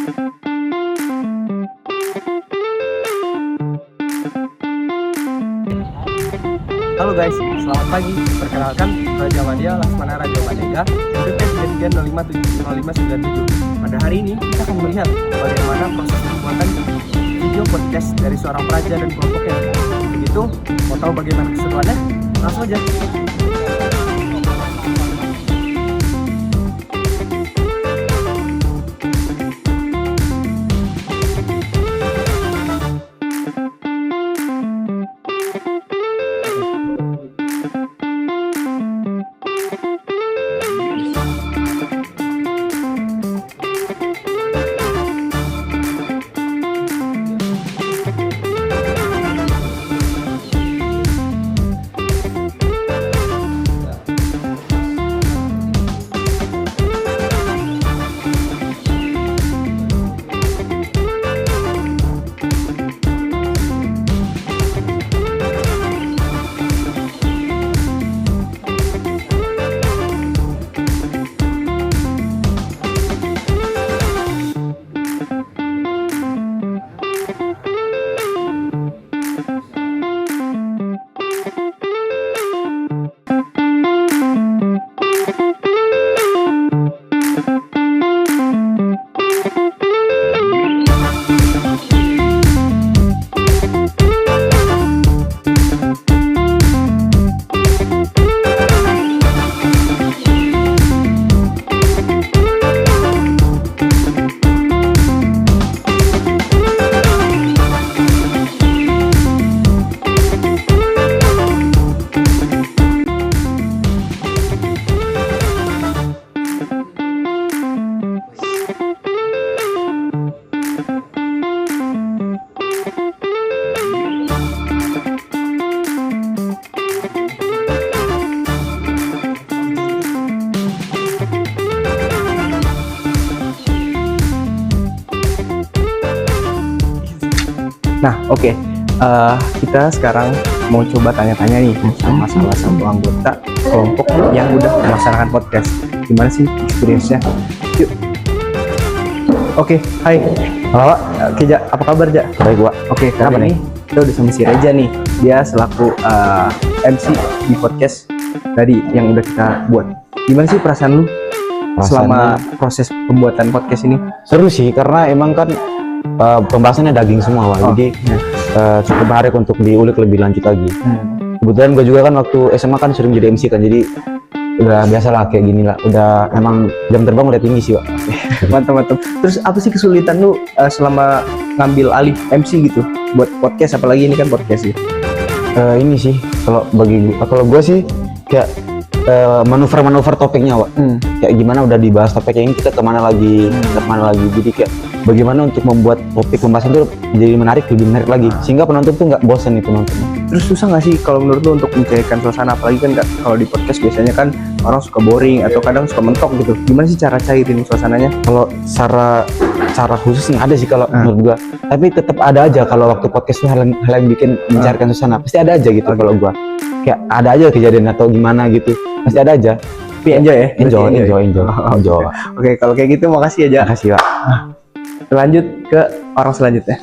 Halo guys, selamat pagi. Perkenalkan, Raja Madya Laksmana Raja Madega, Scripted Kejadian 0597. Pada hari ini kita akan melihat bagaimana proses pembuatan video podcast dari seorang praja dan kelompoknya. Begitu, mau tahu bagaimana keseruannya? Langsung aja. Nah, oke. Kita sekarang mau coba tanya-tanya nih sama salah satu anggota kelompok yang udah melaksanakan podcast. Gimana sih experience-nya? Yuk. Oke, hai. Halo, oke, Ja. Apa kabar, Ja? Baik, Wak. Oke, kali ini kita udah sama si Reja nih. Dia selaku MC di podcast tadi yang udah kita buat. Gimana sih perasaan lu selama proses pembuatan podcast ini? Seru sih, karena emang kan pembahasannya daging semua, Wak. Jadi cukup menarik untuk diulik lebih lanjut lagi. Kebetulan gue juga kan waktu SMA kan sering jadi MC kan, jadi udah biasa lah kayak gini lah. Udah emang jam terbang udah tinggi sih, Wak. Mantap. Terus apa sih kesulitan lu selama ngambil alih MC gitu buat podcast, apalagi ini kan podcast ya? Ini sih kalau gue sih kayak manuver topiknya, Wak. Kayak gimana udah dibahas topiknya ini, kita kemana lagi. Jadi kayak bagaimana untuk membuat topik pembahasan itu jadi lebih menarik lagi, sehingga penonton tuh nggak bosan itu nontonnya. Terus susah nggak sih kalau menurut lu untuk mencairkan suasana, apalagi kan kalau di podcast biasanya kan orang suka boring atau kadang suka mentok gitu. Gimana sih cara cairin suasananya? Kalau cara khusus nggak ada sih kalau menurut gua, tapi tetap ada aja kalau waktu podcast tuh hal yang bikin mencairkan suasana pasti ada aja gitu. Kalau gua kayak ada aja kejadian atau gimana gitu, pasti ada aja. Tapi enjoy ya? Enjoy. Oke, kalau kayak gitu makasih ya, Ja. Makasih, Pak. Lanjut ke orang selanjutnya.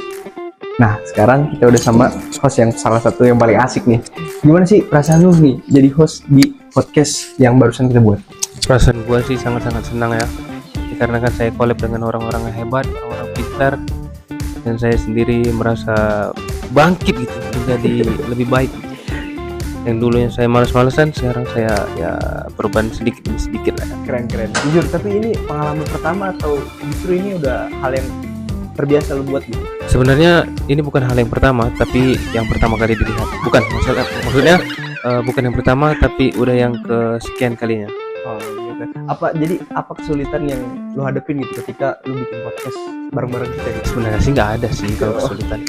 Nah, sekarang kita udah sama host yang salah satu yang paling asik nih. Gimana sih perasaan lu nih jadi host di podcast yang barusan kita buat? Perasaan gue sih sangat-sangat senang ya, karena kan saya collab dengan orang-orang yang hebat, orang-orang pintar, dan saya sendiri merasa bangkit gitu, menjadi lebih baik gitu. Yang dulunya saya malas-malesan, sekarang saya ya perubahan sedikit demi sedikit lah. Keren. Jujur, tapi ini pengalaman pertama atau justru ini udah hal yang terbiasa lu buat gitu? Sebenarnya ini bukan hal yang pertama, tapi yang pertama kali dilihat. Bukan, maksudnya bukan yang pertama, tapi udah yang kesekian kalinya. Oh gitu. Apa kesulitan yang lu hadapin gitu ketika lu bikin podcast bareng-bareng kita gitu? Sebenarnya sih nggak ada sih kalau kesulitan.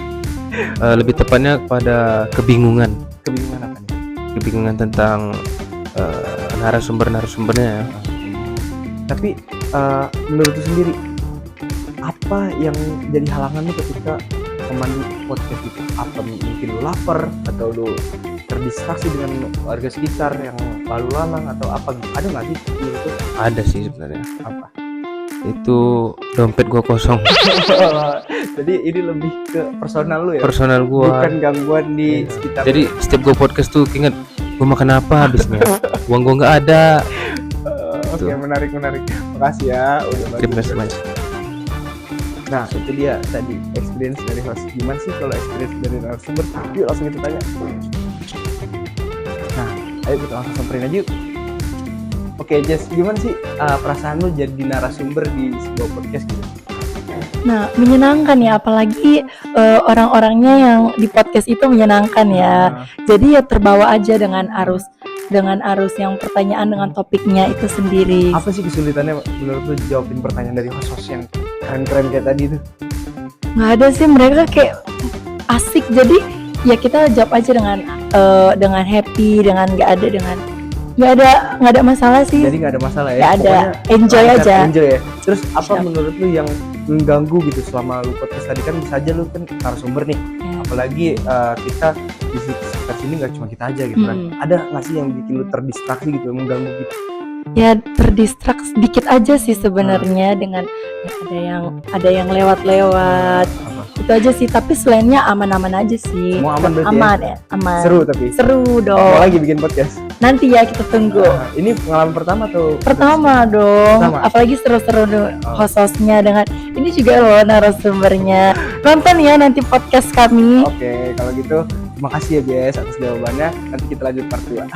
Lebih tepatnya pada kebingungan. Kebingungan apa nih? Kebingungan tentang narasumbernya ya. Tapi menurut lu sendiri, apa yang jadi halangan lu ketika memandu podcast itu? Apa mungkin lu lapar atau lu terdistraksi dengan warga sekitar yang lalu lalang atau apa gitu? Ada nggak sih menurut lu? Ada sih sebenarnya. Apa? Itu dompet gua kosong. Jadi ini lebih ke personal lu ya, Personal gua. bukan gangguan di sekitar. Jadi setiap gua podcast tuh inget gua makan apa habisnya. Uang gua nggak ada. Oke, menarik. Makasih ya udah Terima bantu. kasih banyak. Nah itu dia tadi experience dari host. Gimana sih kalau experience dari narasumber? Yuk langsung kita tanya. Nah ayo kita langsung samperin aja yuk. Oke Jess, gimana sih perasaan lu jadi narasumber di sebuah podcast gitu? Nah, menyenangkan ya, apalagi orang-orangnya yang di podcast itu menyenangkan ya. Jadi ya terbawa aja dengan arus yang pertanyaan dengan topiknya itu sendiri. Apa sih kesulitannya menurut lu jawabin pertanyaan dari host-host yang keren-keren kayak tadi tuh? Nggak ada sih, mereka kayak asik. Jadi ya kita jawab aja dengan happy, dengan nggak ada masalah sih. Jadi nggak ada masalah ya? Nggak ada, Pokoknya enjoy lancar, aja. Enjoy ya. Terus apa Siap. menurut lu yang mengganggu gitu selama lu podcast tadi? Kan bisa aja lu kan narasumber nih. Ya. Apalagi kita di sekitar sini nggak cuma kita aja gitu kan. Ada nggak sih yang bikin lu terdistraksi gitu, yang mengganggu gitu? Ya terdistrak sedikit aja sih sebenarnya dengan ya, ada yang lewat-lewat. Apa? Itu aja sih, tapi selainnya aman-aman aja sih. Semua aman berarti aman ya? Aman. Seru tapi. Seru Mau dong. lagi bikin podcast. Nanti ya kita tunggu. Nah, ini pengalaman pertama tuh. Pertama dong. Pertama. Apalagi seru-seru Oh. host-hostnya dengan ini juga loh narasumbernya. Nonton ya nanti podcast kami. Oke, kalau gitu terima kasih ya Jess atas jawabannya. Nanti kita lanjut part 2.